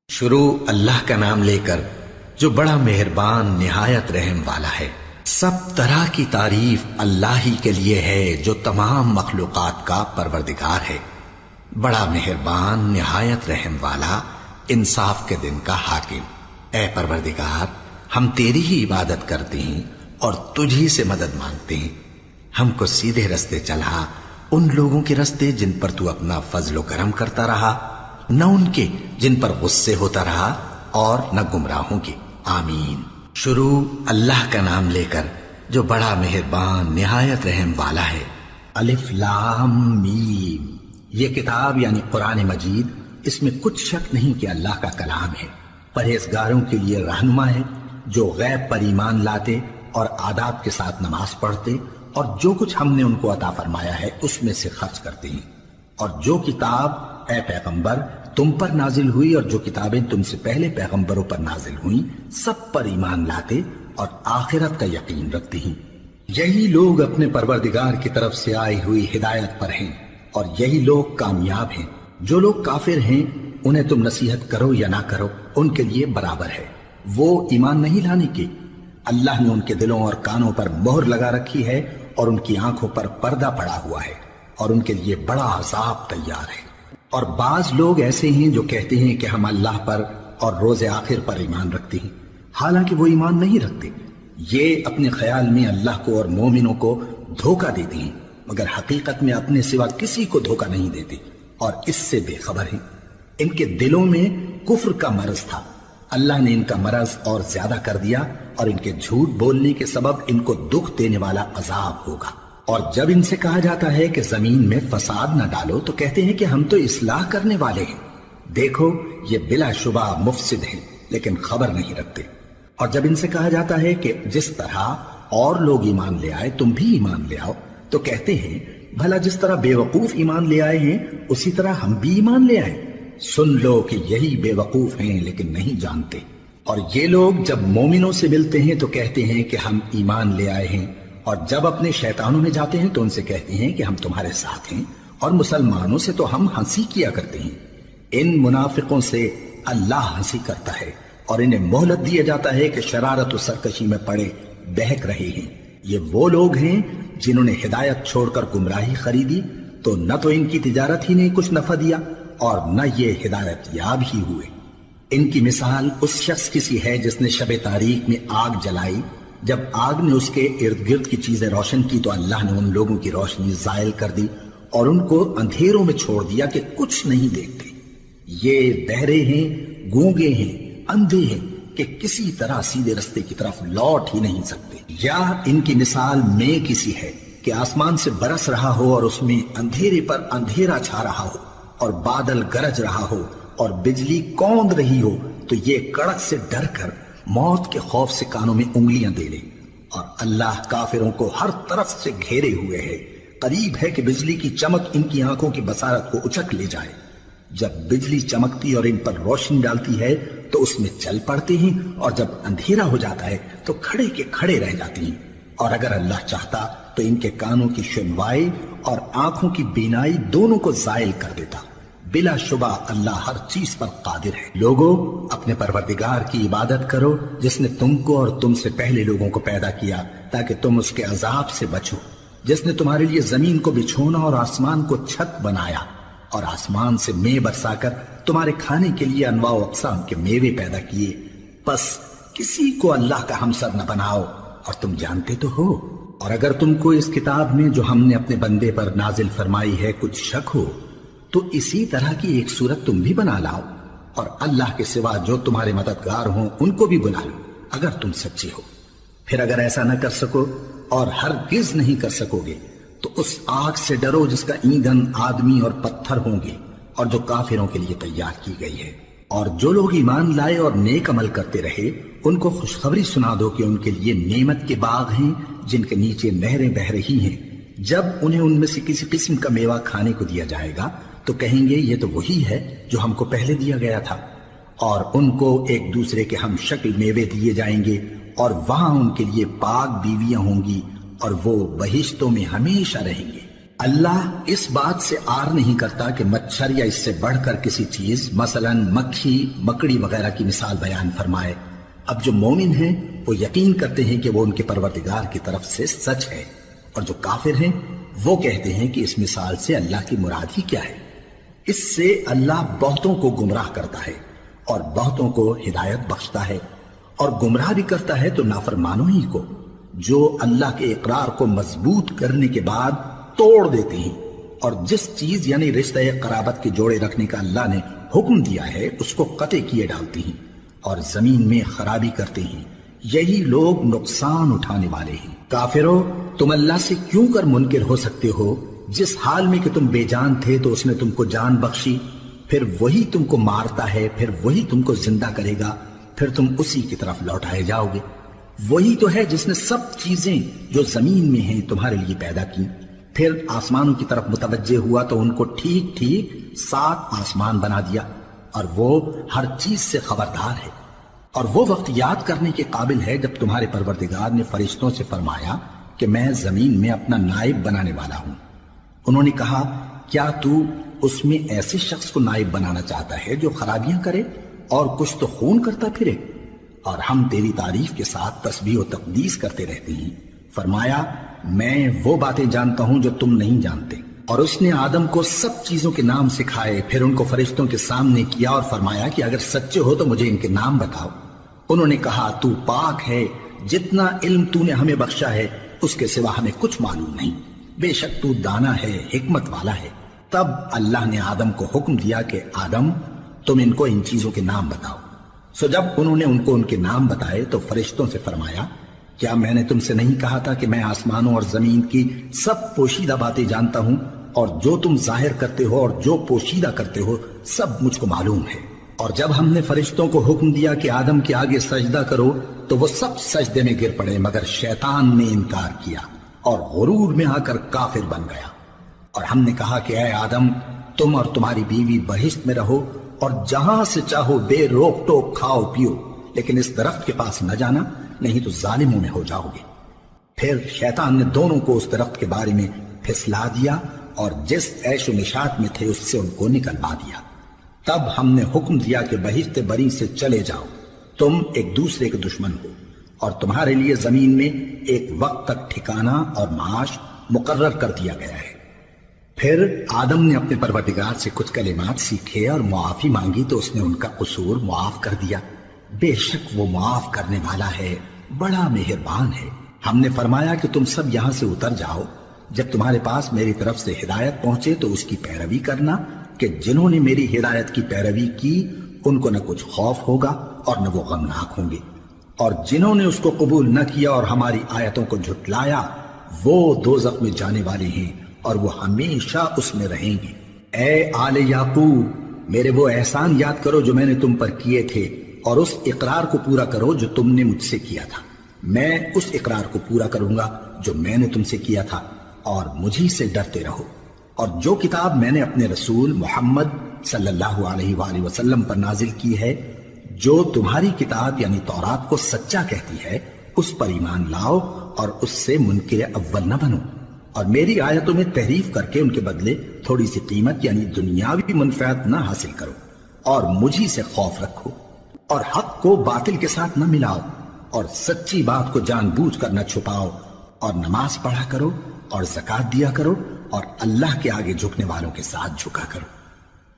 شروع اللہ کا نام لے کر جو بڑا مہربان نہایت رحم والا ہے۔ سب طرح کی تعریف اللہ ہی کے لیے ہے جو تمام مخلوقات کا پروردگار ہے، بڑا مہربان نہایت رحم والا، انصاف کے دن کا حاکم۔ اے پروردگار، ہم تیری ہی عبادت کرتے ہیں اور تجھی سے مدد مانگتے ہیں۔ ہم کو سیدھے رستے چلا، ان لوگوں کے رستے جن پر تو اپنا فضل و کرم کرتا رہا، نہ ان کے جن پر غصے ہوتا رہا، اور نہ گمراہوں کے۔ آمین۔ شروع اللہ کا نام لے کر جو بڑا مہربان نہایت رحم والا ہے۔ الف لام میم۔ یہ کتاب یعنی قرآن مجید، اس میں کچھ شک نہیں کہ اللہ کا کلام ہے، پرہیزگاروں کے لیے رہنما ہے، جو غیب پر ایمان لاتے اور آداب کے ساتھ نماز پڑھتے اور جو کچھ ہم نے ان کو عطا فرمایا ہے اس میں سے خرچ کرتے ہیں، اور جو کتاب اے پیغمبر تم پر نازل ہوئی اور جو کتابیں تم سے پہلے پیغمبروں پر نازل ہوئیں سب پر ایمان لاتے اور آخرت کا یقین رکھتے ہیں۔ یہی لوگ اپنے پروردگار کی طرف سے آئی ہوئی ہدایت پر ہیں اور یہی لوگ کامیاب ہیں۔ جو لوگ کافر ہیں انہیں تم نصیحت کرو یا نہ کرو ان کے لیے برابر ہے، وہ ایمان نہیں لانے کے۔ اللہ نے ان کے دلوں اور کانوں پر مہر لگا رکھی ہے اور ان کی آنکھوں پر پردہ پڑا ہوا ہے اور ان کے لیے بڑا عذاب تیار ہے۔ اور بعض لوگ ایسے ہیں جو کہتے ہیں کہ ہم اللہ پر اور روز آخر پر ایمان رکھتے ہیں، حالانکہ وہ ایمان نہیں رکھتے۔ یہ اپنے خیال میں اللہ کو اور مومنوں کو دھوکہ دیتے ہیں، مگر حقیقت میں اپنے سوا کسی کو دھوکہ نہیں دیتے اور اس سے بے خبر ہیں۔ ان کے دلوں میں کفر کا مرض تھا، اللہ نے ان کا مرض اور زیادہ کر دیا، اور ان کے جھوٹ بولنے کے سبب ان کو دکھ دینے والا عذاب ہوگا۔ اور جب ان سے کہا جاتا ہے کہ زمین میں فساد نہ ڈالو تو کہتے ہیں کہ ہم تو اصلاح کرنے والے ہیں۔ دیکھو یہ بلا شبہ مفسد ہیں لیکن خبر نہیں رکھتے۔ اور جب ان سے کہا جاتا ہے کہ جس طرح اور لوگ ایمان لے آئے تم بھی ایمان لے آؤ تو کہتے ہیں بھلا جس طرح بے وقوف ایمان لے آئے ہیں اسی طرح ہم بھی ایمان لے آئے۔ سن لو کہ یہی بے وقوف ہیں لیکن نہیں جانتے۔ اور یہ لوگ جب مومنوں سے ملتے ہیں تو کہتے ہیں کہ ہم ایمان لے آئے ہیں، اور جب اپنے شیطانوں میں جاتے ہیں تو ان سے کہتے ہیں کہ ہم تمہارے ساتھ ہیں، اور مسلمانوں سے تو ہم ہنسی کیا کرتے ہیں۔ ان منافقوں سے اللہ ہنسی کرتا ہے اور انہیں مہلت دیا جاتا ہے کہ شرارت و سرکشی میں پڑے بہک رہے ہیں۔ یہ وہ لوگ ہیں جنہوں نے ہدایت چھوڑ کر گمراہی خریدی، تو نہ تو ان کی تجارت ہی نے کچھ نفع دیا اور نہ یہ ہدایت یاب ہی ہوئے۔ ان کی مثال اس شخص کی سی ہے جس نے شب تاریک میں آگ جلائی، جب آگ نے اس کے ارد گرد کی چیزیں روشن کی تو اللہ نے ان لوگوں کی روشنی زائل کر دی اور ان کو اندھیروں میں چھوڑ دیا کہ کچھ نہیں دیکھتے۔ یہ بہرے ہیں، گونگے ہیں، اندھے ہیں کہ کسی طرح سیدھے رستے کی طرف لوٹ ہی نہیں سکتے۔ یا ان کی مثال میں کسی ہے کہ آسمان سے برس رہا ہو اور اس میں اندھیرے پر اندھیرا چھا رہا ہو اور بادل گرج رہا ہو اور بجلی کوند رہی ہو تو یہ کڑک سے ڈر کر موت کے خوف سے کانوں میں انگلیاں دے لے۔ اور اللہ کافروں کو ہر طرف سے گھیرے ہوئے ہے، قریب ہے کہ بجلی کی چمک ان کی آنکھوں کی بصارت کو اچک لے جائے۔ جب بجلی چمکتی اور ان پر روشنی ڈالتی ہے تو اس میں چل پڑتے ہیں، اور جب اندھیرا ہو جاتا ہے تو کھڑے کے کھڑے رہ جاتے ہیں۔ اور اگر اللہ چاہتا تو ان کے کانوں کی سنوائی اور آنکھوں کی بینائی دونوں کو زائل کر دیتا۔ بلا شبہ اللہ ہر چیز پر قادر ہے۔ لوگو اپنے پروردگار کی عبادت کرو جس نے تم کو اور تم سے پہلے لوگوں کو پیدا کیا تاکہ تم اس کے عذاب سے بچو، جس نے تمہارے لیے زمین کو بچھونا اور آسمان کو چھت بنایا، اور آسمان سے مے برسا کر تمہارے کھانے کے لیے انواع و اقسام کے میوے پیدا کیے۔ بس کسی کو اللہ کا ہمسر نہ بناؤ، اور تم جانتے تو ہو۔ اور اگر تم کو اس کتاب میں جو ہم نے اپنے بندے پر نازل فرمائی ہے کچھ شک ہو تو اسی طرح کی ایک صورت تم بھی بنا لاؤ، اور اللہ کے سوا جو تمہارے مددگار ہوں ان کو بھی بلا لو اگر تم سچے ہو۔ پھر اگر ایسا نہ کر سکو اور ہرگز نہیں کر سکو گے تو اس آگ سے ڈرو جس کا ایندھن آدمی اور پتھر ہوں گے اور جو کافروں کے لیے تیار کی گئی ہے۔ اور جو لوگ ایمان لائے اور نیک عمل کرتے رہے ان کو خوشخبری سنا دو کہ ان کے لیے نعمت کے باغ ہیں جن کے نیچے نہریں بہہ رہی ہیں۔ جب انہیں ان میں سے کسی قسم کا میوہ کھانے کو دیا جائے گا تو کہیں گے یہ تو وہی ہے جو ہم کو پہلے دیا گیا تھا، اور ان کو ایک دوسرے کے ہم شکل میوے دیے جائیں گے، اور وہاں ان کے لیے پاک بیویاں ہوں گی اور وہ بہشتوں میں ہمیشہ رہیں گے۔ اللہ اس بات سے آر نہیں کرتا کہ مچھر یا اس سے بڑھ کر کسی چیز مثلاً مکھی مکڑی وغیرہ کی مثال بیان فرمائے۔ اب جو مومن ہیں وہ یقین کرتے ہیں کہ وہ ان کے پروردگار کی طرف سے سچ ہے، اور جو کافر ہیں وہ کہتے ہیں کہ اس مثال سے اللہ کی مراد ہی کیا ہے۔ اس سے اللہ بہتوں کو گمراہ کرتا ہے اور بہتوں کو ہدایت بخشتا ہے، اور گمراہ بھی کرتا ہے تو نافرمانوں ہی کو، جو اللہ کے اقرار کو مضبوط کرنے کے بعد توڑ دیتے ہیں، اور جس چیز یعنی رشتہ قرابت کے جوڑے رکھنے کا اللہ نے حکم دیا ہے اس کو قطع کیے ڈالتے ہیں اور زمین میں خرابی کرتے ہیں۔ یہی لوگ نقصان اٹھانے والے ہیں۔ کافرو، تم اللہ سے کیوں کر منکر ہو سکتے ہو؟ جس حال میں کہ تم بے جان تھے تو اس نے تم کو جان بخشی، پھر وہی تم کو مارتا ہے، پھر وہی تم کو زندہ کرے گا، پھر تم اسی کی طرف لوٹائے جاؤ گے۔ وہی تو ہے جس نے سب چیزیں جو زمین میں ہیں تمہارے لیے پیدا کی، پھر آسمانوں کی طرف متوجہ ہوا تو ان کو ٹھیک ٹھیک 7 آسمان بنا دیا، اور وہ ہر چیز سے خبردار ہے۔ اور وہ وقت یاد کرنے کے قابل ہے جب تمہارے پروردگار نے فرشتوں سے فرمایا کہ میں زمین میں اپنا نائب بنانے والا ہوں۔ انہوں نے کہا، کیا تو اس میں ایسے شخص کو نائب بنانا چاہتا ہے جو خرابیاں کرے اور کچھ تو خون کرتا پھرے؟ اور ہم تیری تعریف کے ساتھ تسبیح و تقدیس کرتے رہتے ہیں۔ فرمایا، میں وہ باتیں جانتا ہوں جو تم نہیں جانتے۔ اور اس نے آدم کو سب چیزوں کے نام سکھائے، پھر ان کو فرشتوں کے سامنے کیا اور فرمایا کہ اگر سچے ہو تو مجھے ان کے نام بتاؤ۔ انہوں نے کہا، تو پاک ہے، جتنا علم تو نے ہمیں بخشا ہے اس کے سوا ہمیں کچھ معلوم نہیں، بے شک تو دانا ہے، حکمت والا ہے۔ تب اللہ نے آدم کو حکم دیا کہ آدم، تم ان کو ان چیزوں کے نام بتاؤ۔ سو جب انہوں نے ان کو ان کے نام بتائے تو فرشتوں سے فرمایا، کیا میں نے تم سے نہیں کہا تھا کہ میں آسمانوں اور زمین کی سب پوشیدہ باتیں جانتا ہوں، اور جو تم ظاہر کرتے ہو اور جو پوشیدہ کرتے ہو سب مجھ کو معلوم ہے۔ اور جب ہم نے فرشتوں کو حکم دیا کہ آدم کے آگے سجدہ کرو تو وہ سب سجدے میں گر پڑے مگر شیطان نے انکار کیا اور غرور میں آ کر کافر بن گیا۔ اور ہم نے کہا کہ اے آدم، تم اور تمہاری بیوی بہشت میں رہو اور جہاں سے چاہو بے روک ٹوک کھاؤ پیو، لیکن اس درخت کے پاس نہ جانا، نہیں تو ظالموں میں ہو جاؤ گے۔ پھر شیطان نے دونوں کو اس درخت کے بارے میں پھسلا دیا اور جس عیش و نشاط میں تھے اس سے ان کو نکلوا دیا۔ تب ہم نے حکم دیا کہ بہشت بری سے چلے جاؤ، تم ایک دوسرے کے دشمن ہو، اور تمہارے لیے زمین میں ایک وقت تک ٹھکانہ اور معاش مقرر کر دیا گیا ہے۔ پھر آدم نے اپنے پروردگار سے کچھ کلمات سیکھے اور معافی مانگی تو اس نے ان کا قصور معاف کر دیا۔ بے شک وہ معاف کرنے والا ہے، بڑا مہربان ہے۔ ہم نے فرمایا کہ تم سب یہاں سے اتر جاؤ، جب تمہارے پاس میری طرف سے ہدایت پہنچے تو اس کی پیروی کرنا کہ جنہوں نے میری ہدایت کی پیروی کی ان کو نہ کچھ خوف ہوگا اور نہ وہ غمناک ہوں گے، اور جنہوں نے اس کو قبول نہ کیا اور ہماری آیتوں کو جھٹلایا وہ دوزخ میں جانے والے ہیں اور وہ ہمیشہ اس میں رہیں گے۔ اے آل یعقوب، میرے وہ احسان یاد کرو جو میں نے تم پر کیے تھے، اور اس اقرار کو پورا کرو جو تم نے مجھ سے کیا تھا۔ میں اس اقرار کو پورا کروں گا جو میں نے تم سے کیا تھا، اور مجھی سے ڈرتے رہو۔ اور جو کتاب میں نے اپنے رسول محمد صلی اللہ علیہ وآلہ وسلم پر نازل کی ہے، جو تمہاری کتاب یعنی تورات کو سچا کہتی ہے، اس پر ایمان لاؤ اور اس سے منکر اول نہ بنو، اور میری آیتوں میں تحریف کر کے ان کے بدلے تھوڑی سی قیمت یعنی دنیاوی منفعت نہ حاصل کرو، اور مجھی سے خوف رکھو، اور حق کو باطل کے ساتھ نہ ملاؤ، اور سچی بات کو جان بوجھ کر نہ چھپاؤ، اور نماز پڑھا کرو اور زکوٰۃ دیا کرو، اور اللہ کے آگے جھکنے والوں کے ساتھ جھکا کرو۔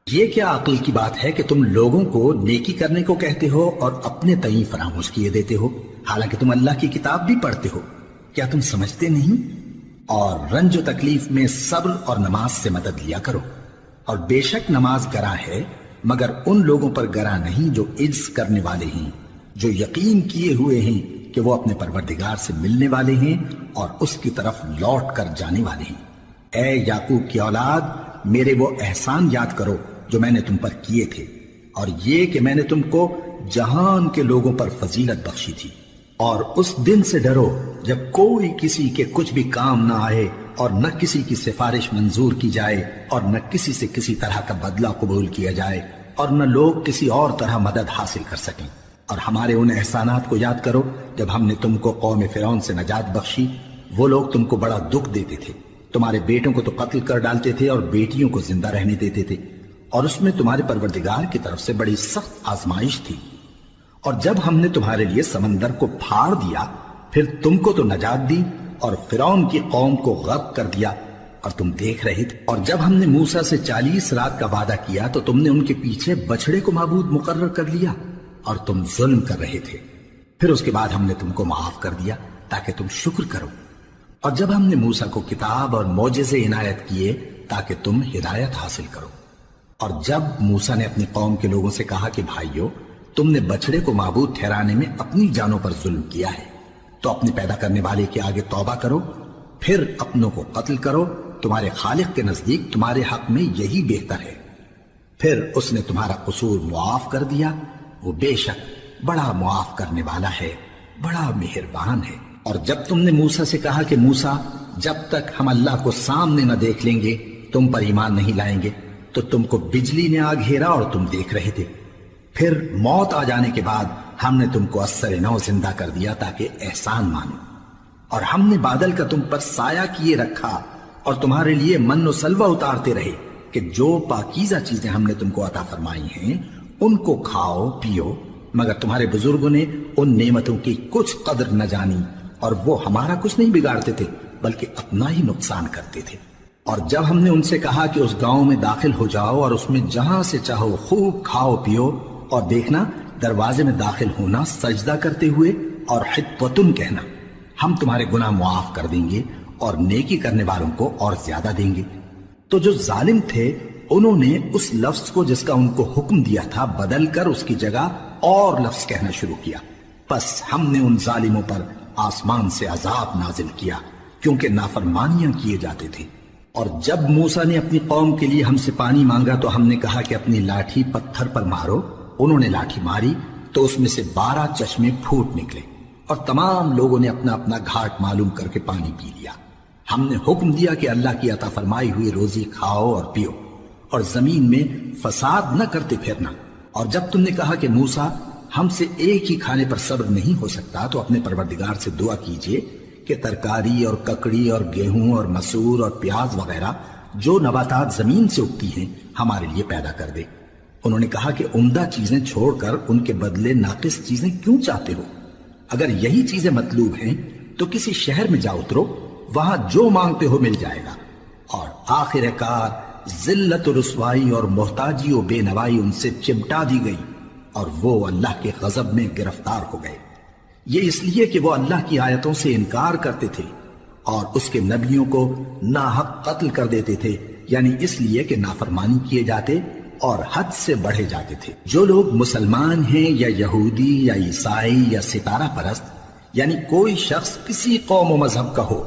یہ کیا عقل کی بات ہے کہ تم لوگوں کو نیکی کرنے کو کہتے ہو اور اپنے تئیں فراموش کیے دیتے ہو، حالانکہ تم اللہ کی کتاب بھی پڑھتے ہو؟ کیا تم سمجھتے نہیں؟ اور رنج و تکلیف میں صبر اور نماز سے مدد لیا کرو، اور بے شک نماز گراں ہے مگر ان لوگوں پر گراں نہیں جو عجز کرنے والے ہیں، جو یقین کیے ہوئے ہیں کہ وہ اپنے پروردگار سے ملنے والے ہیں اور اس کی طرف لوٹ کر جانے والے ہیں۔ اے یعقوب کی اولاد، میرے وہ احسان یاد کرو جو میں نے تم پر کیے تھے، اور یہ کہ میں نے تم کو جہان کے لوگوں پر فضیلت بخشی تھی۔ اور اس دن سے ڈرو جب کوئی کسی کے کچھ بھی کام نہ آئے، اور نہ کسی کی سفارش منظور کی جائے، اور نہ کسی سے کسی طرح کا بدلہ قبول کیا جائے، اور نہ لوگ کسی اور طرح مدد حاصل کر سکیں۔ اور ہمارے ان احسانات کو یاد کرو جب ہم نے تم کو قوم فرعون سے نجات بخشی، وہ لوگ تم کو بڑا دکھ دیتے تھے، تمہارے بیٹوں کو تو قتل کر ڈالتے تھے اور بیٹیوں کو زندہ رہنے دیتے تھے، اور اس میں تمہارے پروردگار کی طرف سے بڑی سخت آزمائش تھی۔ اور جب ہم نے تمہارے لیے سمندر کو پھاڑ دیا، پھر تم کو تو نجات دی اور فرعون کی قوم کو غرق کر دیا، اور تم دیکھ رہے تھے۔ اور جب ہم نے موسیٰ سے 40 رات کا وعدہ کیا تو تم نے ان کے پیچھے بچڑے کو معبود مقرر کر لیا اور تم ظلم کر رہے تھے۔ پھر اس کے بعد ہم نے تم کو معاف کر دیا تاکہ تم شکر کرو۔ اور جب ہم نے موسیٰ کو کتاب اور معجزے عنایت کیے تاکہ تم ہدایت حاصل کرو۔ اور جب موسیٰ نے اپنی قوم کے لوگوں سے کہا کہ بھائیو، تم نے بچڑے کو معبود ٹھہرانے میں اپنی جانوں پر ظلم کیا ہے، تو اپنے پیدا کرنے والے کے آگے توبہ کرو، پھر اپنوں کو قتل کرو، تمہارے خالق کے نزدیک تمہارے حق میں یہی بہتر ہے۔ پھر اس نے تمہارا قصور معاف کر دیا، وہ بے شک بڑا معاف کرنے والا ہے، بڑا مہربان ہے۔ اور جب تم نے موسیٰ سے کہا کہ موسیٰ، جب تک ہم اللہ کو سامنے نہ دیکھ لیں گے تم پر ایمان نہیں لائیں گے، تو تم کو بجلی نے آ گھیرا اور تم دیکھ رہے تھے۔ پھر موت آ جانے کے بعد ہم نے تم کو اثر نو زندہ کر دیا تاکہ احسان مانو۔ اور ہم نے بادل کا تم پر سایہ کیے رکھا اور تمہارے لیے من و سلوہ اتارتے رہے کہ جو پاکیزہ چیزیں ہم نے تم کو عطا فرمائی ہیں ان کو کھاؤ پیو، مگر تمہارے بزرگوں نے ان نعمتوں کی کچھ قدر نہ جانی اور وہ ہمارا کچھ نہیں بگاڑتے تھے بلکہ اپنا ہی نقصان کرتے تھے۔ اور جب ہم نے ان سے کہا کہ اس گاؤں میں داخل ہو جاؤ اور اس میں جہاں سے چاہو خوب کھاؤ پیو، اور دیکھنا دروازے میں داخل ہونا سجدہ کرتے ہوئے اور حطوۃن کہنا، ہم تمہارے گناہ معاف کر دیں گے اور نیکی کرنے والوں کو اور زیادہ دیں گے، تو جو ظالم تھے انہوں نے اس لفظ کو جس کا ان کو حکم دیا تھا بدل کر اس کی جگہ اور لفظ کہنا شروع کیا۔ پس ہم نے ان ظالموں پر آسمان سے عذاب نازل کیا کیونکہ نافرمانیاں کیے جاتے تھے۔ اور جب موسیٰ نے اپنی قوم کے لیے ہم سے پانی مانگا تو ہم نے کہا کہ اپنی لاٹھی پتھر پر مارو۔ انہوں نے لاٹھی ماری تو اس میں سے 12 چشمے پھوٹ نکلے اور تمام لوگوں نے اپنا اپنا گھاٹ معلوم کر کے پانی پی لیا۔ ہم نے حکم دیا کہ اللہ کی عطا فرمائی ہوئی روزی کھاؤ اور پیو اور زمین میں فساد نہ کرتے پھرنا۔ اور جب تم نے کہا کہ موسیٰ ہم سے ایک ہی کھانے پر صبر نہیں ہو سکتا تو اپنے پروردگار سے دعا کیجئے کہ ترکاری اور ککڑی اور گیہوں اور مسور اور پیاز وغیرہ جو نباتات زمین سے اگتی ہیں ہمارے لیے پیدا کر دے۔ انہوں نے کہا کہ عمدہ چیزیں چھوڑ کر ان کے بدلے ناقص چیزیں کیوں چاہتے ہو؟ اگر یہی چیزیں مطلوب ہیں تو کسی شہر میں جا اترو، وہاں جو مانگتے ہو مل جائے گا۔ اور آخر کار ذلت و رسوائی اور محتاجی و بے نوائی ان سے چمٹا دی گئی اور وہ اللہ کے غضب میں گرفتار ہو گئے، یہ اس لیے کہ وہ اللہ کی آیتوں سے انکار کرتے تھے اور اس کے نبیوں کو ناحق قتل کر دیتے تھے، یعنی اس لیے کہ نافرمانی کیے جاتے اور حد سے بڑھے جاتے تھے۔ جو لوگ مسلمان ہیں یا یہودی یا عیسائی یا ستارہ پرست، یعنی کوئی شخص کسی قوم و مذہب کا ہو،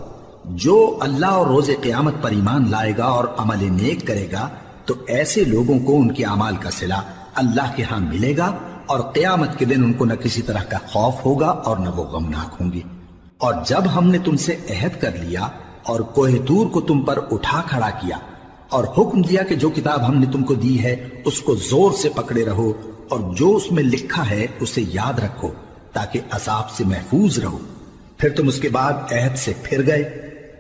جو اللہ اور روز قیامت پر ایمان لائے گا اور عمل نیک کرے گا تو ایسے لوگوں کو ان کے اعمال کا صلہ اللہ کے ہاں ملے گا اور قیامت کے دن ان کو نہ کسی طرح کا خوف ہوگا اور نہ وہ غمناک ہوں گے۔ اور جب ہم نے تم سے عہد کر لیا اور کوہ طور کو تم پر اٹھا کھڑا کیا اور حکم دیا کہ جو کتاب ہم نے تم کو دی ہے اس کو زور سے پکڑے رہو اور جو اس میں لکھا ہے اسے یاد رکھو تاکہ عذاب سے محفوظ رہو، پھر تم اس کے بعد عہد سے پھر گئے،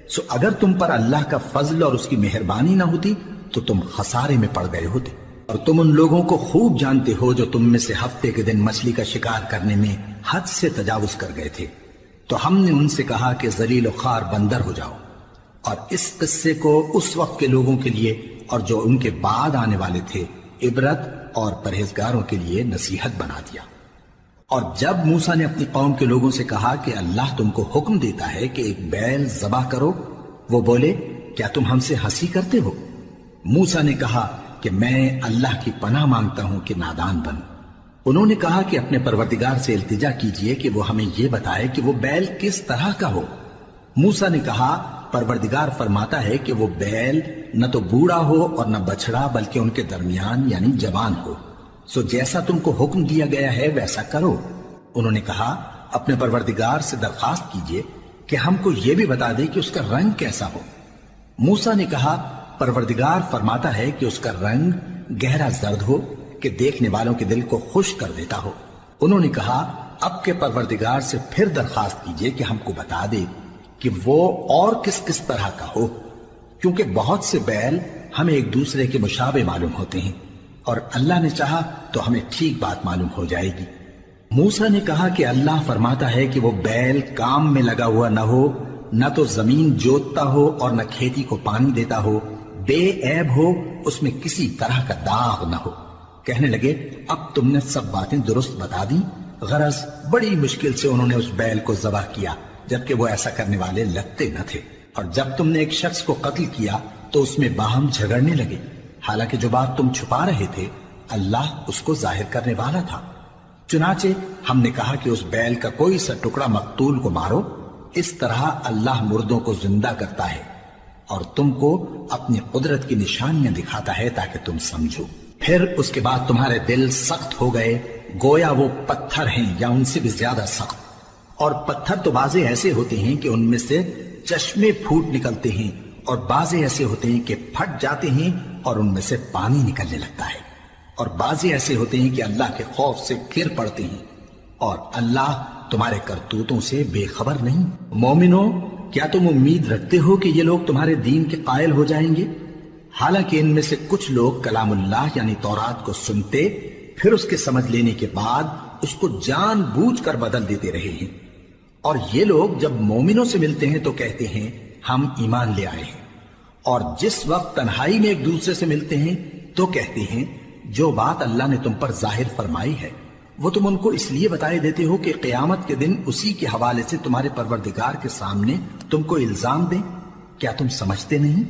سو اگر تم پر اللہ کا فضل اور اس کی مہربانی نہ ہوتی تو تم خسارے میں پڑ گئے ہوتے۔ اور تم ان لوگوں کو خوب جانتے ہو جو تم میں سے ہفتے کے دن مچھلی کا شکار کرنے میں حد سے تجاوز کر گئے تھے، تو ہم نے ان سے کہا کہ ذلیل و خوار بندر ہو جاؤ، اور اس قصے کو اس وقت کے لوگوں کے لیے اور جو ان کے بعد آنے والے تھے عبرت اور پرہیزگاروں کے لیے نصیحت بنا دیا۔ اور جب موسیٰ نے اپنی قوم کے لوگوں سے کہا کہ اللہ تم کو حکم دیتا ہے کہ ایک بیل ذبح کرو، وہ بولے کیا تم ہم سے ہنسی کرتے ہو؟ موسیٰ نے کہا کہ میں اللہ کی پناہ مانگتا ہوں کہ نادان بنوں۔ انہوں نے کہا کہ اپنے پروردگار سے التجا کیجئے کہ وہ ہمیں یہ بتائے کہ وہ بیل کس طرح کا ہو۔ موسیٰ نے کہا پروردگار فرماتا ہے کہ وہ بیل نہ تو بوڑھا ہو اور نہ بچڑا بلکہ ان کے درمیان یعنی جوان ہو، سو جیسا تم کو حکم دیا گیا ہے ویسا کرو۔ انہوں نے کہا اپنے پروردگار سے درخواست کیجئے کہ ہم کو یہ بھی بتا دے کہ اس کا رنگ کیسا ہو۔ موسیٰ نے کہا پروردگار فرماتا ہے کہ اس کا رنگ گہرا زرد ہو کہ دیکھنے والوں کے دل کو خوش کر دیتا ہو۔ انہوں نے کہا اب کے پروردگار سے پھر درخواست کیجئے کہ ہم کو بتا دے کہ وہ اور کس کس طرح کا ہو۔ کیونکہ بہت سے بیل ہمیں ایک دوسرے کے مشابہ معلوم ہوتے ہیں، اور اللہ نے چاہا تو ہمیں ٹھیک بات معلوم ہو جائے گی۔ موسیٰ نے کہا کہ اللہ فرماتا ہے کہ وہ بیل کام میں لگا ہوا نہ ہو، نہ تو زمین جوتتا ہو اور نہ کھیتی کو پانی دیتا ہو، بے عیب ہو، اس میں کسی طرح کا داغ نہ ہو۔ کہنے لگے اب تم نے سب باتیں درست بتا دی۔ غرض بڑی مشکل سے انہوں نے اس بیل کو ذبح کیا، جبکہ وہ ایسا کرنے والے لگتے نہ تھے۔ اور جب تم نے ایک شخص کو قتل کیا تو اس میں باہم جھگڑنے لگے، حالانکہ جو بات تم چھپا رہے تھے اللہ اس کو ظاہر کرنے والا تھا۔ چنانچہ ہم نے کہا کہ اس بیل کا کوئی سا ٹکڑا مقتول کو مارو، اس طرح اللہ مردوں کو زندہ کرتا ہے اور تم کو اپنی قدرت کی نشانیاں دکھاتا ہے تاکہ تم سمجھو۔ پھر اس کے بعد تمہارے دل سخت ہو گئے، گویا وہ پتھر ہیں یا ان سے بھی زیادہ سخت۔ اور پتھر تو بعضے ایسے ہوتے ہیں کہ ان میں سے چشمے پھوٹ نکلتے ہیں، اور بعضے ایسے ہوتے ہیں کہ پھٹ جاتے ہیں اور ان میں سے پانی نکلنے لگتا ہے، اور بعضے ایسے ہوتے ہیں کہ اللہ کے خوف سے گر پڑتے ہیں، اور اللہ تمہارے کرتوتوں سے بے خبر نہیں۔ مومنو، کیا تم امید رکھتے ہو کہ یہ لوگ تمہارے دین کے قائل ہو جائیں گے؟ حالانکہ ان میں سے کچھ لوگ کلام اللہ یعنی تورات کو سنتے، پھر اس کے سمجھ لینے کے بعد اس کو جان بوجھ کر بدل دیتے رہے ہیں، اور یہ لوگ جب مومنوں سے ملتے ہیں تو کہتے ہیں ہم ایمان لے آئے ہیں، اور جس وقت تنہائی میں ایک دوسرے سے ملتے ہیں تو کہتے ہیں جو بات اللہ نے تم پر ظاہر فرمائی ہے وہ تم ان کو اس لیے بتائے دیتے ہو کہ قیامت کے دن اسی کے حوالے سے تمہارے پروردگار کے سامنے تم کو الزام دیں۔ کیا تم سمجھتے نہیں؟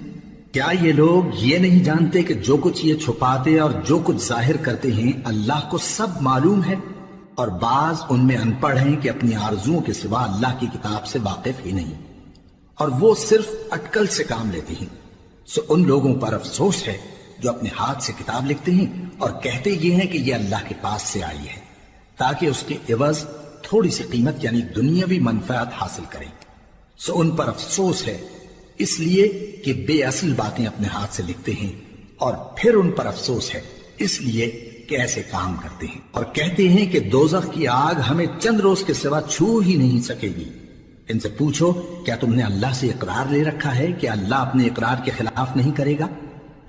کیا یہ لوگ یہ نہیں جانتے کہ جو کچھ یہ چھپاتے اور جو کچھ ظاہر کرتے ہیں اللہ کو سب معلوم ہے؟ اور بعض ان میں ان پڑھ ہیں کہ اپنی آرزوؤں کے سوا اللہ کی کتاب سے واقف ہی نہیں، اور وہ صرف اٹکل سے کام لیتے ہیں۔ سو ان لوگوں پر افسوس ہے جو اپنے ہاتھ سے کتاب لکھتے ہیں اور کہتے یہ ہیں کہ یہ اللہ کے پاس سے آئی ہے، تاکہ اس کے عوض تھوڑی سی قیمت یعنی دنیاوی منفعت حاصل کریں۔ سو ان پر افسوس ہے اس لیے کہ بے اصل باتیں اپنے ہاتھ سے لکھتے ہیں، اور پھر ان پر افسوس ہے اس لیے کہ ایسے کام کرتے ہیں، اور کہتے ہیں کہ دوزخ کی آگ ہمیں چند روز کے سوا چھو ہی نہیں سکے گی۔ ان سے پوچھو کیا تم نے اللہ سے اقرار لے رکھا ہے کہ اللہ اپنے اقرار کے خلاف نہیں کرے گا؟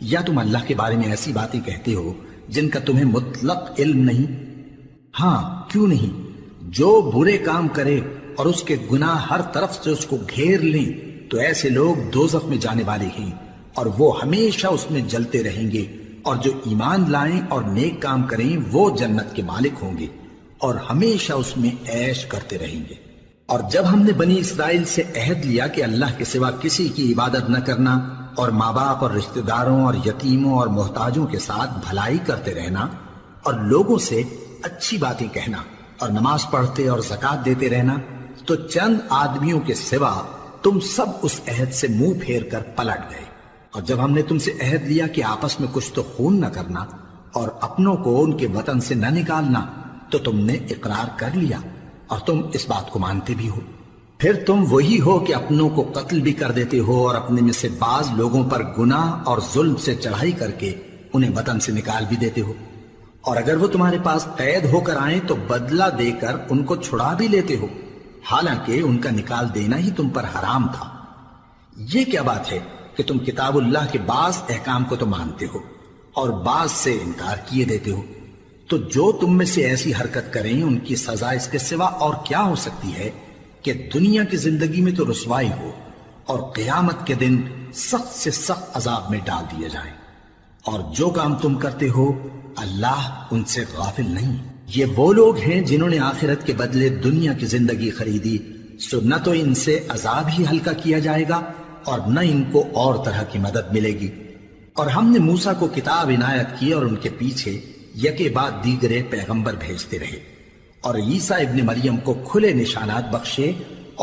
یا تم اللہ کے بارے میں ایسی باتیں کہتے ہو جن کا تمہیں مطلق علم نہیں؟ ہاں کیوں نہیں، جو برے کام کرے اور اس کے گناہ ہر طرف سے اس کو گھیر لیں تو ایسے لوگ دوزخ میں جانے والے ہیں، اور وہ ہمیشہ اس میں جلتے رہیں گے، اور جو ایمان لائیں اور نیک کام کریں وہ جنت کے مالک ہوں گے اور ہمیشہ اس میں عیش کرتے رہیں گے۔ اور جب ہم نے بنی اسرائیل سے عہد لیا کہ اللہ کے سوا کسی کی عبادت نہ کرنا، اور ماں باپ اور رشتہ داروں اور یتیموں اور محتاجوں کے ساتھ بھلائی کرتے رہنا، اور لوگوں سے اچھی باتیں کہنا، اور نماز پڑھتے اور زکوٰۃ دیتے رہنا، تو چند آدمیوں کے سوا تم سب اس عہد سے منہ پھیر کر پلٹ گئے۔ اور جب ہم نے تم سے عہد لیا کہ آپس میں کچھ تو خون نہ کرنا اور اپنوں کو ان کے وطن سے نہ نکالنا، تو تم نے اقرار کر لیا اور تم اس بات کو مانتے بھی ہو۔ پھر تم وہی ہو کہ اپنوں کو قتل بھی کر دیتے ہو، اور اپنے میں سے بعض لوگوں پر گناہ اور ظلم سے چڑھائی کر کے انہیں وطن سے نکال بھی دیتے ہو، اور اگر وہ تمہارے پاس قید ہو کر آئیں تو بدلہ دے کر ان کو چھڑا بھی لیتے ہو، حالانکہ ان کا نکال دینا ہی تم پر حرام تھا۔ یہ کیا بات ہے کہ تم کتاب اللہ کے بعض احکام کو تو مانتے ہو اور بعض سے انکار کیے دیتے ہو؟ تو جو تم میں سے ایسی حرکت کریں ان کی سزا اس کے سوا اور کیا ہو سکتی ہے کہ دنیا کی زندگی میں تو رسوائی ہو اور قیامت کے دن سخت سے سخت عذاب میں ڈال دیے جائیں۔ اور جو کام تم کرتے ہو اللہ ان سے غافل نہیں۔ یہ وہ لوگ ہیں جنہوں نے آخرت کے بدلے دنیا کی زندگی خریدی، سو نہ تو ان سے عذاب ہی ہلکا کیا جائے گا اور نہ ان کو اور طرح کی مدد ملے گی۔ اور ہم نے موسیٰ کو کتاب عنایت کی اور ان کے پیچھے یکے بعد دیگرے پیغمبر بھیجتے رہے، اور عیسیٰ ابن مریم کو کھلے نشانات بخشے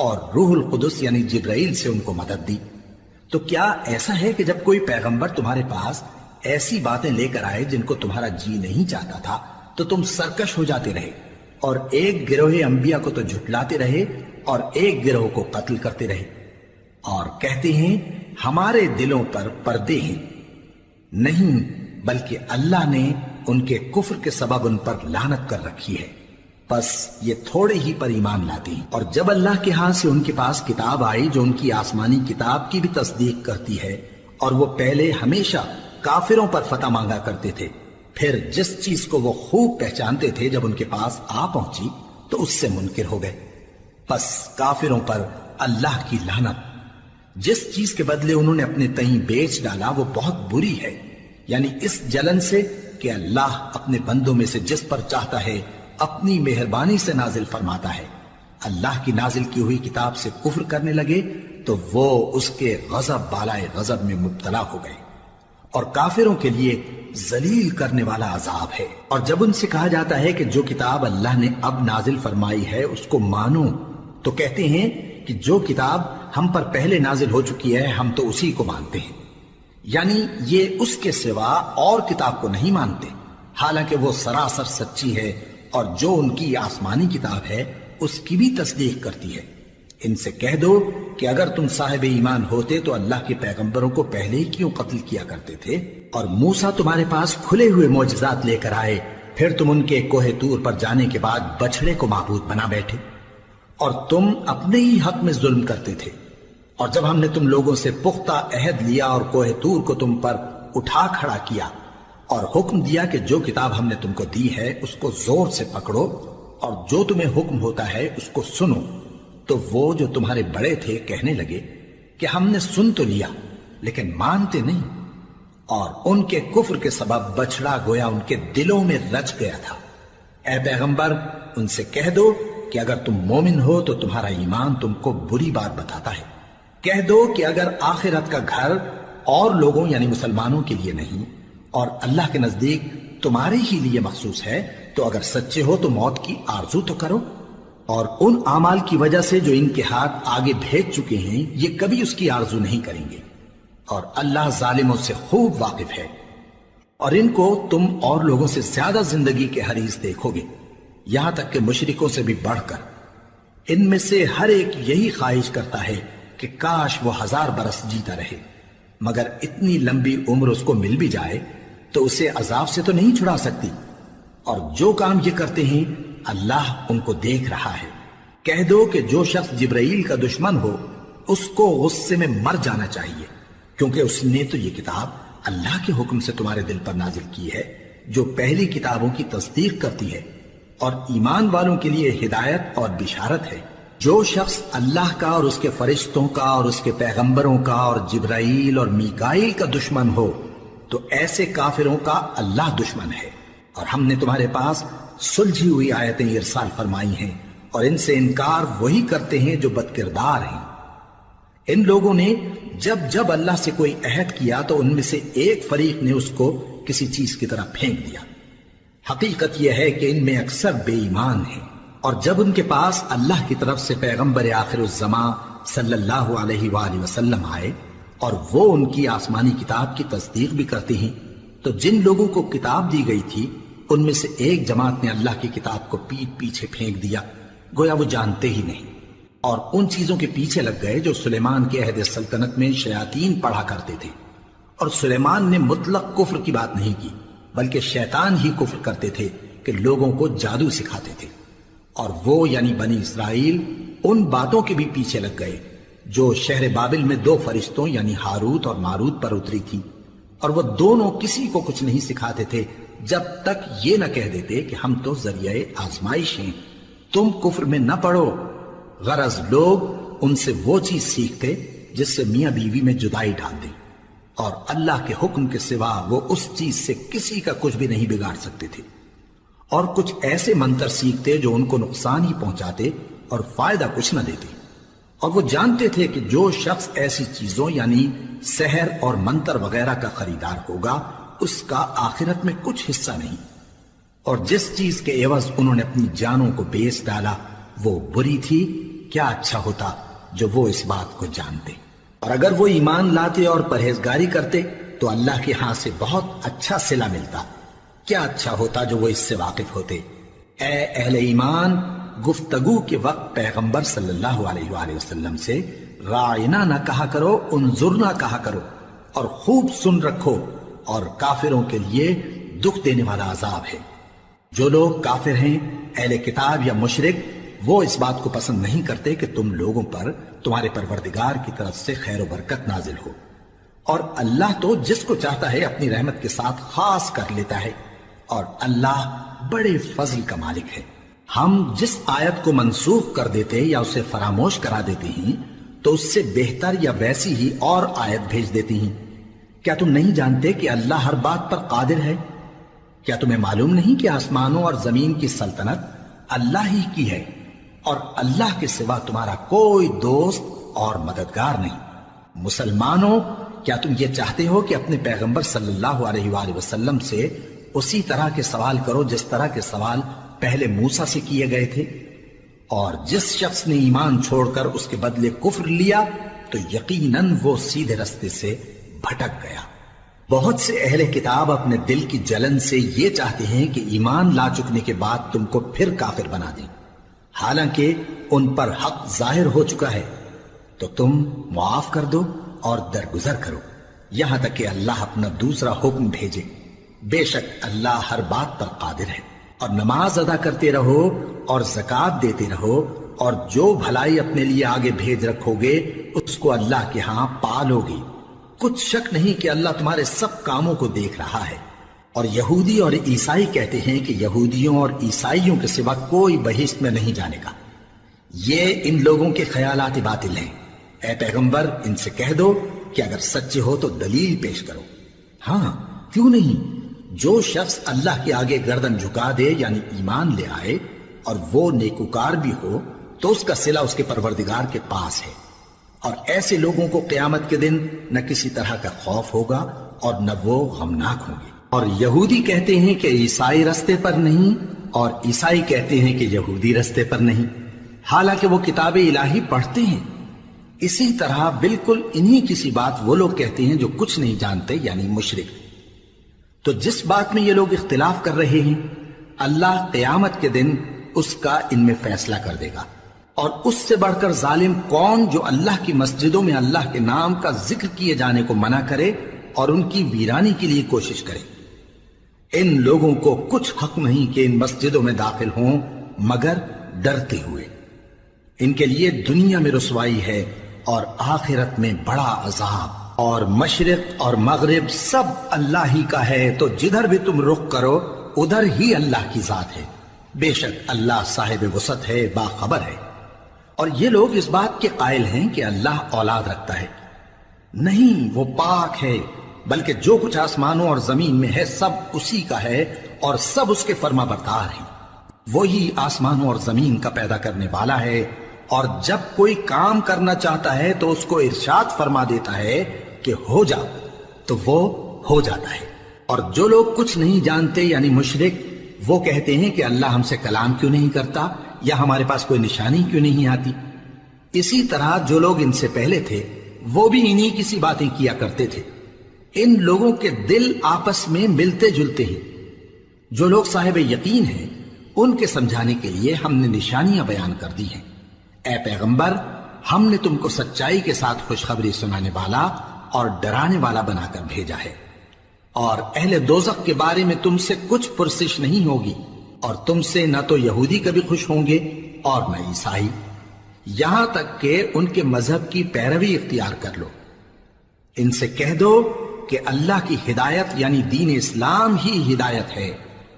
اور روح القدس یعنی جبرائیل سے ان کو مدد دی۔ تو کیا ایسا ہے کہ جب کوئی پیغمبر تمہارے پاس ایسی باتیں لے کر آئے جن کو تمہارا جی نہیں چاہتا تھا تو تم سرکش ہو جاتے رہے، اور ایک گروہ انبیاء کو تو جھٹلاتے رہے اور ایک گروہ کو قتل کرتے رہے، اور کہتے ہیں ہمارے دلوں پر پردے ہیں؟ نہیں، بلکہ اللہ نے ان کے کفر کے سبب ان پر لعنت کر رکھی ہے، بس یہ تھوڑے ہی پر ایمان لاتے ہیں۔ اور جب اللہ کے ہاں سے ان کے پاس کتاب آئی جو ان کی آسمانی کتاب کی بھی تصدیق کرتی ہے اور وہ پہلے ہمیشہ کافروں پر فتح مانگا کرتے تھے، پھر جس چیز کو وہ خوب پہچانتے تھے جب ان کے پاس آ پہنچی تو اس سے منکر ہو گئے۔ بس کافروں پر اللہ کی لعنت۔ جس چیز کے بدلے انہوں نے اپنے تئیں بیچ ڈالا وہ بہت بری ہے، یعنی اس جلن سے کہ اللہ اپنے بندوں میں سے جس پر چاہتا ہے اپنی مہربانی سے نازل فرماتا ہے۔ اللہ کی نازل کی ہوئی کتاب سے کفر کرنے لگے تو وہ اس کے غضب بالائے غضب میں مبتلا ہو گئے، اور کافروں کے لیے ذلیل کرنے والا عذاب ہے۔ اور جب ان سے کہا جاتا ہے کہ جو کتاب اللہ نے اب نازل فرمائی ہے اس کو مانو، تو کہتے ہیں کہ جو کتاب ہم پر پہلے نازل ہو چکی ہے ہم تو اسی کو مانتے ہیں، یعنی یہ اس کے سوا اور کتاب کو نہیں مانتے، حالانکہ وہ سراسر سچی ہے، اور جو ان کی آسمانی کتاب ہے اس کی بھی تصدیق کرتی ہے۔ ان سے کہہ دو کہ اگر تم صاحب ایمان ہوتے تو اللہ کے پیغمبروں کو پہلے ہی کیوں قتل کیا کرتے تھے؟ اور موسیٰ تمہارے پاس کھلے ہوئے معجزات لے کر آئے، پھر تم ان کے کوہ طور پر جانے کے بعد بچڑے کو معبود بنا بیٹھے، اور تم اپنے ہی حق میں ظلم کرتے تھے۔ اور جب ہم نے تم لوگوں سے پختہ عہد لیا اور کوہ طور کو تم پر اٹھا کھڑا کیا اور حکم دیا کہ جو کتاب ہم نے تم کو دی ہے اس کو زور سے پکڑو اور جو تمہیں حکم ہوتا ہے اس کو سنو، تو وہ جو تمہارے بڑے تھے کہنے لگے کہ ہم نے سن تو لیا لیکن مانتے نہیں، اور ان کے کفر کے سبب بچڑا گویا ان کے دلوں میں رچ گیا تھا۔ اے پیغمبر ان سے کہہ دو کہ اگر تم مومن ہو تو تمہارا ایمان تم کو بری بات بتاتا ہے۔ کہہ دو کہ اگر آخرت کا گھر اور لوگوں یعنی مسلمانوں کے لیے نہیں اور اللہ کے نزدیک تمہارے ہی لیے مخصوص ہے تو اگر سچے ہو تو موت کی آرزو تو کرو، اور ان اعمال کی وجہ سے جو ان کے ہاتھ آگے بھیج چکے ہیں یہ کبھی اس کی آرزو نہیں کریں گے، اور اللہ ظالموں سے خوب واقف ہے۔ اور ان کو تم اور لوگوں سے زیادہ زندگی کے حریص دیکھو گے، یہاں تک کہ مشرکوں سے بھی بڑھ کر۔ ان میں سے ہر ایک یہی خواہش کرتا ہے کہ کاش وہ 1000 برس جیتا رہے، مگر اتنی لمبی عمر اس کو مل بھی جائے تو اسے عذاب سے تو نہیں چھڑا سکتی، اور جو کام یہ کرتے ہیں اللہ ان کو دیکھ رہا ہے۔ کہہ دو کہ جو شخص جبرائیل کا دشمن ہو اس کو غصے میں مر جانا چاہیے، کیونکہ اس نے تو یہ کتاب اللہ کے حکم سے تمہارے دل پر نازل کی ہے جو پہلی کتابوں کی تصدیق کرتی ہے، اور ایمان والوں کے لیے ہدایت اور بشارت ہے۔ جو شخص اللہ کا اور اس کے فرشتوں کا اور اس کے پیغمبروں کا اور جبرائیل اور میکائیل کا دشمن ہو تو ایسے کافروں کا اللہ دشمن ہے۔ اور ہم نے تمہارے پاس سلجھی ہوئی آیتیں ارسال فرمائی ہیں، اور ان سے انکار وہی کرتے ہیں جو بد کردار ہیں۔ ان لوگوں نے جب جب اللہ سے کوئی عہد کیا تو ان میں سے ایک فریق نے اس کو کسی چیز کی طرح پھینک دیا۔ حقیقت یہ ہے کہ ان میں اکثر بے ایمان ہیں، اور جب ان کے پاس اللہ کی طرف سے پیغمبر آخر الزماں صلی اللہ علیہ وآلہ وسلم آئے اور وہ ان کی آسمانی کتاب کی تصدیق بھی کرتے ہیں، تو جن لوگوں کو کتاب دی گئی تھی ان میں سے ایک جماعت نے اللہ کی کتاب کو پیٹ پیچھے پھینک دیا، گویا وہ جانتے ہی نہیں، اور ان چیزوں کے پیچھے لگ گئے جو سلیمان کے عہد سلطنت میں شیاطین پڑھا کرتے تھے۔ اور سلیمان نے مطلق کفر کی بات نہیں کی، بلکہ شیطان ہی کفر کرتے تھے کہ لوگوں کو جادو سکھاتے تھے، اور وہ یعنی بنی اسرائیل ان باتوں کے بھی پیچھے لگ گئے جو شہر بابل میں 2 فرشتوں یعنی ہاروت اور ماروت پر اتری تھی، اور وہ دونوں کسی کو کچھ نہیں سکھاتے تھے جب تک یہ نہ کہہ دیتے کہ ہم تو ذریعہ آزمائش ہیں، تم کفر میں نہ پڑو۔ غرض لوگ ان سے وہ چیز سیکھتے جس سے میاں بیوی میں جدائی ڈال دیں، اور اللہ کے حکم کے سوا وہ اس چیز سے کسی کا کچھ بھی نہیں بگاڑ سکتے تھے، اور کچھ ایسے منتر سیکھتے جو ان کو نقصان ہی پہنچاتے اور فائدہ کچھ نہ دیتے۔ اور وہ جانتے تھے کہ جو شخص ایسی چیزوں یعنی سحر اور منتر وغیرہ کا خریدار ہوگا اس کا آخرت میں کچھ حصہ نہیں، اور جس چیز کے عوض انہوں نے اپنی جانوں کو بیچ ڈالا وہ بری تھی۔ کیا اچھا ہوتا جو وہ اس بات کو جانتے، اور اگر وہ ایمان لاتے اور پرہیزگاری کرتے تو اللہ کے ہاں سے بہت اچھا صلہ ملتا۔ کیا اچھا ہوتا جو وہ اس سے واقف ہوتے۔ اے اہل ایمان، گفتگو کے وقت پیغمبر صلی اللہ علیہ وآلہ وسلم سے رائنا نہ کہا کرو، انظرنا کہا کرو، اور خوب سن رکھو، اور کافروں کے لیے دکھ دینے والا عذاب ہے۔ جو لوگ کافر ہیں، اہل کتاب یا مشرک، وہ اس بات کو پسند نہیں کرتے کہ تم لوگوں پر تمہارے پروردگار کی طرف سے خیر و برکت نازل ہو، اور اللہ تو جس کو چاہتا ہے اپنی رحمت کے ساتھ خاص کر لیتا ہے، اور اللہ بڑے فضل کا مالک ہے۔ ہم جس آیت کو منسوخ کر دیتے یا اسے فراموش کرا دیتے ہیں تو اس سے بہتر یا ویسی ہی اور آیت بھیج دیتی ہیں۔ کیا تم نہیں جانتے کہ اللہ ہر بات پر قادر ہے؟ کیا تمہیں معلوم نہیں کہ آسمانوں اور زمین کی سلطنت اللہ ہی کی ہے، اور اللہ کے سوا تمہارا کوئی دوست اور مددگار نہیں؟ مسلمانوں، کیا تم یہ چاہتے ہو کہ اپنے پیغمبر صلی اللہ علیہ وآلہ وسلم سے اسی طرح کے سوال کرو جس طرح کے سوال پہلے موسیٰ سے کیے گئے تھے؟ اور جس شخص نے ایمان چھوڑ کر اس کے بدلے کفر لیا تو یقیناً وہ سیدھے رستے سے بھٹک گیا۔ بہت سے اہل کتاب اپنے دل کی جلن سے یہ چاہتے ہیں کہ ایمان لا چکنے کے بعد تم کو پھر کافر بنا دیں، حالانکہ ان پر حق ظاہر ہو چکا ہے۔ تو تم معاف کر دو اور درگزر کرو یہاں تک کہ اللہ اپنا دوسرا حکم بھیجے۔ بے شک اللہ ہر بات پر قادر ہے۔ اور نماز ادا کرتے رہو اور زکوٰۃ دیتے رہو، اور جو بھلائی اپنے لیے آگے بھیج رکھو گے اس کو اللہ کے ہاں پالو گے۔ کچھ شک نہیں کہ اللہ تمہارے سب کاموں کو دیکھ رہا ہے۔ اور یہودی اور عیسائی کہتے ہیں کہ یہودیوں اور عیسائیوں کے سوا کوئی بہشت میں نہیں جانے گا۔ یہ ان لوگوں کے خیالات باطل ہیں۔ اے پیغمبر، ان سے کہہ دو کہ اگر سچے ہو تو دلیل پیش کرو۔ ہاں، کیوں نہیں؟ جو شخص اللہ کے آگے گردن جھکا دے یعنی ایمان لے آئے اور وہ نیکوکار بھی ہو تو اس کا صلہ اس کے پروردگار کے پاس ہے، اور ایسے لوگوں کو قیامت کے دن نہ کسی طرح کا خوف ہوگا اور نہ وہ غمناک ہوں گے۔ اور یہودی کہتے ہیں کہ عیسائی رستے پر نہیں، اور عیسائی کہتے ہیں کہ یہودی رستے پر نہیں، حالانکہ وہ کتاب الہی پڑھتے ہیں۔ اسی طرح بالکل انہی کسی بات وہ لوگ کہتے ہیں جو کچھ نہیں جانتے یعنی مشرک۔ تو جس بات میں یہ لوگ اختلاف کر رہے ہیں اللہ قیامت کے دن اس کا ان میں فیصلہ کر دے گا۔ اور اس سے بڑھ کر ظالم کون جو اللہ کی مسجدوں میں اللہ کے نام کا ذکر کیے جانے کو منع کرے اور ان کی ویرانی کے لیے کوشش کرے۔ ان لوگوں کو کچھ حق نہیں کہ ان مسجدوں میں داخل ہوں مگر ڈرتے ہوئے۔ ان کے لیے دنیا میں رسوائی ہے اور آخرت میں بڑا عذاب۔ اور مشرق اور مغرب سب اللہ ہی کا ہے، تو جدھر بھی تم رخ کرو ادھر ہی اللہ کی ذات ہے۔ بے شک اللہ صاحب وسعت ہے، باخبر ہے۔ اور یہ لوگ اس بات کے قائل ہیں کہ اللہ اولاد رکھتا ہے۔ نہیں، وہ پاک ہے، بلکہ جو کچھ آسمانوں اور زمین میں ہے سب اسی کا ہے، اور سب اس کے فرما بردار ہیں۔ وہی آسمانوں اور زمین کا پیدا کرنے والا ہے، اور جب کوئی کام کرنا چاہتا ہے تو اس کو ارشاد فرما دیتا ہے کہ ہو جا، تو وہ ہو جاتا ہے۔ اور جو لوگ کچھ نہیں جانتے یعنی مشرک، وہ کہتے ہیں کہ اللہ ہم سے کلام کیوں نہیں کرتا، یا ہمارے پاس کوئی نشانی کیوں نہیں آتی۔ اسی طرح جو لوگ ان سے پہلے تھے وہ بھی انہی کسی باتیں کیا کرتے تھے۔ ان لوگوں کے دل آپس میں ملتے جلتے ہیں۔ جو لوگ صاحب یقین ہیں ان کے سمجھانے کے لیے ہم نے نشانیاں بیان کر دی ہیں۔ اے پیغمبر، ہم نے تم کو سچائی کے ساتھ خوشخبری سنانے والا اور ڈرانے والا بنا کر بھیجا ہے، اور اہل دوزخ کے بارے میں تم سے کچھ پرسش نہیں ہوگی، اور تم سے نہ تو یہودی کبھی خوش ہوں گے اور نہ عیسائی، یہاں تک کہ ان کے مذہب کی پیروی اختیار کر لو۔ ان سے کہہ دو کہ اللہ کی ہدایت یعنی دین اسلام ہی ہدایت ہے،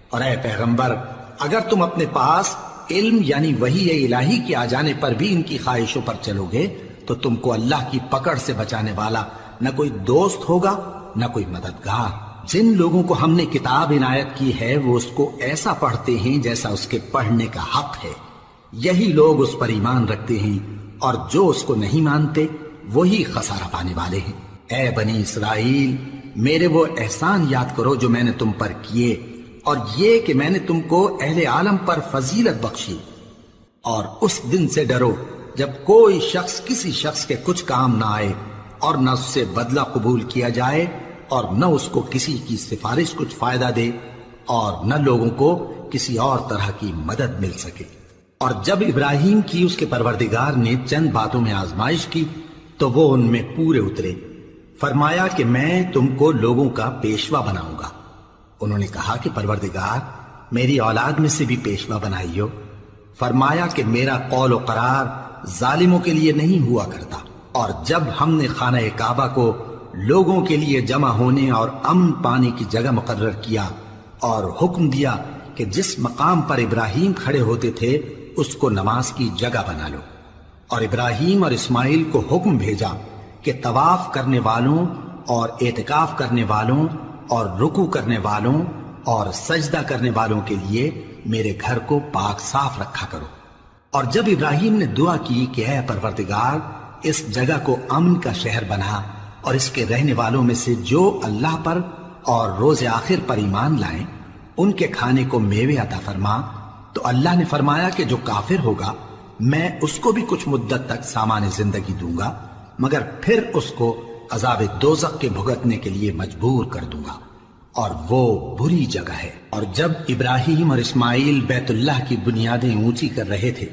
اور اے پیغمبر اگر تم اپنے پاس علم یعنی وحی الہی کے آ جانے پر بھی ان کی خواہشوں پر چلو گے تو تم کو اللہ کی پکڑ سے بچانے والا نہ کوئی دوست ہوگا نہ کوئی مددگار۔ جن لوگوں کو ہم نے کتاب عنایت کی ہے وہ اس کو ایسا پڑھتے ہیں جیسا اس کے پڑھنے کا حق ہے، یہی لوگ اس پر ایمان رکھتے ہیں، اور جو اس کو نہیں مانتے وہی خسارہ پانے والے ہیں۔ اے بنی اسرائیل، میرے وہ احسان یاد کرو جو میں نے تم پر کیے، اور یہ کہ میں نے تم کو اہل عالم پر فضیلت بخشی۔ اور اس دن سے ڈرو جب کوئی شخص کسی شخص کے کچھ کام نہ آئے، اور نہ اس سے بدلہ قبول کیا جائے، اور نہ اس کو کسی کی سفارش کچھ فائدہ دے، اور نہ لوگوں کو کسی اور طرح کی مدد مل سکے۔ اور جب ابراہیم کی اس کے پروردگار نے چند باتوں میں آزمائش کی تو وہ ان میں پورے اترے۔ فرمایا کہ میں تم کو لوگوں کا پیشوا بناؤں گا۔ انہوں نے کہا کہ پروردگار میری اولاد میں سے بھی پیشوا بنائیو۔ فرمایا کہ میرا قول و قرار ظالموں کے لیے نہیں ہوا کرتا۔ اور جب ہم نے خانہ کعبہ کو لوگوں کے لیے جمع ہونے اور امن پانے کی جگہ مقرر کیا اور حکم دیا کہ جس مقام پر ابراہیم کھڑے ہوتے تھے اس کو نماز کی جگہ بنا لو۔ اور ابراہیم اور اسماعیل کو حکم بھیجا کہ طواف کرنے والوں اور اعتکاف کرنے والوں اور رکوع کرنے والوں اور سجدہ کرنے والوں کے لیے میرے گھر کو پاک صاف رکھا کرو۔ اور جب ابراہیم نے دعا کی کہ اے پروردگار اس جگہ کو امن کا شہر بنا اور اس کے رہنے والوں میں سے جو اللہ پر اور روز آخر پر ایمان لائیں ان کے کھانے کو میوے عطا فرما، تو اللہ نے فرمایا کہ جو کافر ہوگا میں اس کو بھی کچھ مدت تک سامان زندگی دوں گا، مگر پھر اس کو عذاب دوزخ کے بھگتنے کے لیے مجبور کر دوں گا، اور وہ بری جگہ ہے۔ اور جب ابراہیم اور اسماعیل بیت اللہ کی بنیادیں اونچی کر رہے تھے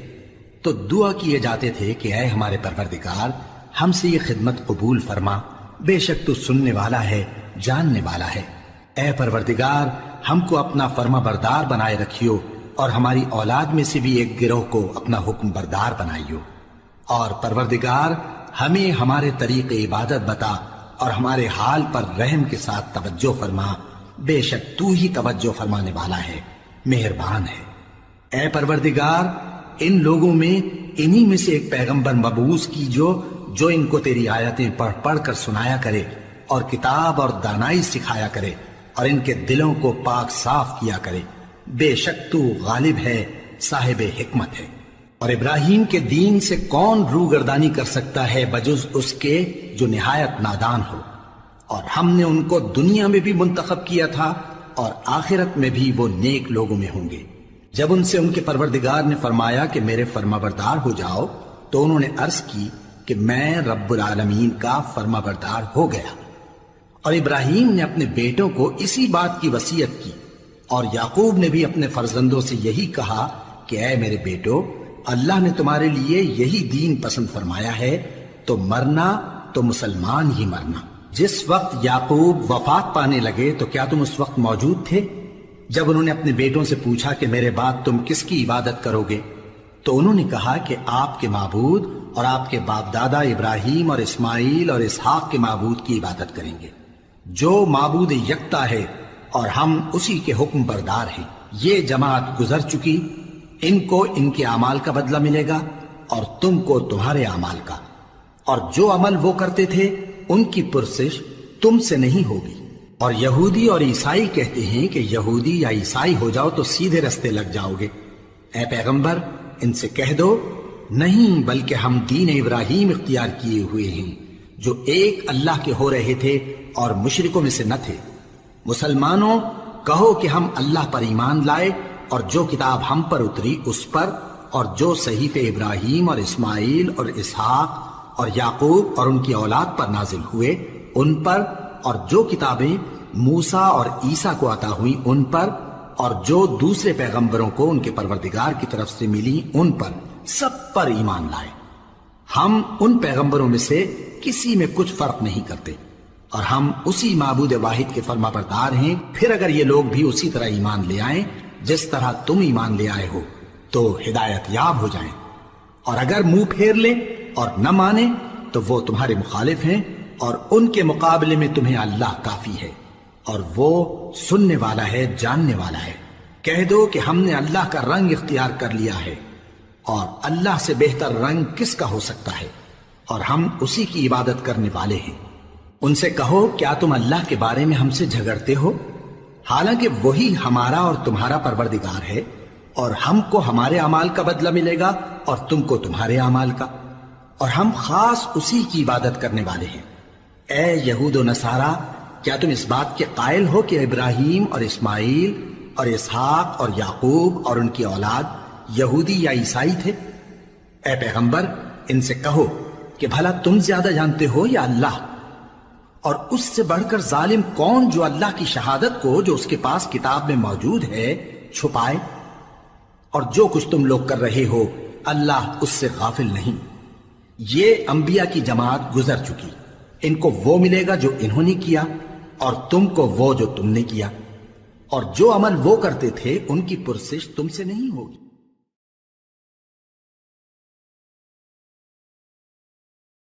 تو دعا کیے جاتے تھے کہ اے ہمارے پروردگار ہم سے یہ خدمت قبول فرما، بے شک تو سننے والا ہے، جاننے والا ہے۔ اے پروردگار ہم کو اپنا فرما بردار بنائے رکھیو اور ہماری اولاد میں سے بھی ایک گروہ کو اپنا حکم بردار بنائیو، اور پروردگار ہمیں ہمارے طریق عبادت بتا اور ہمارے حال پر رحم کے ساتھ توجہ فرما، بے شک تو ہی توجہ فرمانے والا ہے، مہربان ہے۔ اے پروردگار ان لوگوں میں انہی میں سے ایک پیغمبر مبعوث کیجو جو ان کو تیری آیتیں پڑھ پڑھ کر سنایا کرے اور کتاب اور دانائی سکھایا کرے اور ان کے دلوں کو پاک صاف کیا کرے، بے شک تو غالب ہے، صاحب حکمت ہے۔ اور ابراہیم کے دین سے کون روگردانی کر سکتا ہے بجز اس کے جو نہایت نادان ہو، اور ہم نے ان کو دنیا میں بھی منتخب کیا تھا اور آخرت میں بھی وہ نیک لوگوں میں ہوں گے۔ جب ان سے ان کے پروردگار نے فرمایا کہ میرے فرما بردار ہو جاؤ تو انہوں نے عرض کی کہ میں رب العالمین کا فرما بردار ہو گیا۔ اور ابراہیم نے اپنے بیٹوں کو اسی بات کی وصیت کی، اور یعقوب نے بھی اپنے فرزندوں سے یہی کہا کہ اے میرے بیٹو اللہ نے تمہارے لیے یہی دین پسند فرمایا ہے، تو مرنا تو مسلمان ہی مرنا۔ جس وقت یعقوب وفات پانے لگے تو کیا تم اس وقت موجود تھے جب انہوں نے اپنے بیٹوں سے پوچھا کہ میرے بعد تم کس کی عبادت کرو گے؟ تو انہوں نے کہا کہ آپ کے معبود اور آپ کے باپ دادا ابراہیم اور اسماعیل اور اسحاق کے معبود کی عبادت کریں گے، جو معبود یکتا ہے اور ہم اسی کے حکم بردار ہیں۔ یہ جماعت گزر چکی، ان کو ان کے اعمال کا بدلہ ملے گا اور تم کو تمہارے اعمال کا، اور جو عمل وہ کرتے تھے ان کی پرسش تم سے نہیں ہوگی۔ اور یہودی اور عیسائی کہتے ہیں کہ یہودی یا عیسائی ہو جاؤ تو سیدھے رستے لگ جاؤ گے۔ اے پیغمبر ان سے کہہ دو نہیں، بلکہ ہم دین ابراہیم اختیار کیے ہوئے ہیں جو ایک اللہ کے ہو رہے تھے اور مشرکوں میں سے نہ تھے۔ مسلمانوں کہو کہ ہم اللہ پر ایمان لائے اور جو کتاب ہم پر اتری اس پر، اور جو صحیفے ابراہیم اور اسماعیل اور اسحاق اور یعقوب اور ان کی اولاد پر نازل ہوئے ان پر، اور جو کتابیں موسیٰ اور عیسیٰ کو عطا ہوئیں ان پر، اور جو دوسرے پیغمبروں کو ان کے پروردگار کی طرف سے ملی ان پر، سب پر ایمان لائے۔ ہم ان پیغمبروں میں سے کسی میں کچھ فرق نہیں کرتے، اور ہم اسی معبود واحد کے فرما بردار ہیں۔ پھر اگر یہ لوگ بھی اسی طرح ایمان لے آئیں جس طرح تم ایمان لے آئے ہو تو ہدایت یاب ہو جائیں، اور اگر منہ پھیر لیں اور نہ مانے تو وہ تمہارے مخالف ہیں، اور ان کے مقابلے میں تمہیں اللہ کافی ہے، اور وہ سننے والا ہے، جاننے والا ہے۔ کہہ دو کہ ہم نے اللہ کا رنگ اختیار کر لیا ہے، اور اللہ سے بہتر رنگ کس کا ہو سکتا ہے، اور ہم اسی کی عبادت کرنے والے ہیں۔ ان سے کہو کیا تم اللہ کے بارے میں ہم سے جھگڑتے ہو، حالانکہ وہی ہمارا اور تمہارا پروردگار ہے، اور ہم کو ہمارے اعمال کا بدلہ ملے گا اور تم کو تمہارے اعمال کا، اور ہم خاص اسی کی عبادت کرنے والے ہیں۔ اے یہود و نصارا کیا تم اس بات کے قائل ہو کہ ابراہیم اور اسماعیل اور اسحاق اور یعقوب اور ان کی اولاد یہودی یا عیسائی تھے؟ اے پیغمبر ان سے کہو کہ بھلا تم زیادہ جانتے ہو یا اللہ؟ اور اس سے بڑھ کر ظالم کون جو اللہ کی شہادت کو جو اس کے پاس کتاب میں موجود ہے چھپائے؟ اور جو کچھ تم لوگ کر رہے ہو اللہ اس سے غافل نہیں۔ یہ انبیاء کی جماعت گزر چکی، ان کو وہ ملے گا جو انہوں نے کیا، اور تم کو وہ جو تم نے کیا، اور جو عمل وہ کرتے تھے ان کی پرسش تم سے نہیں ہوگی۔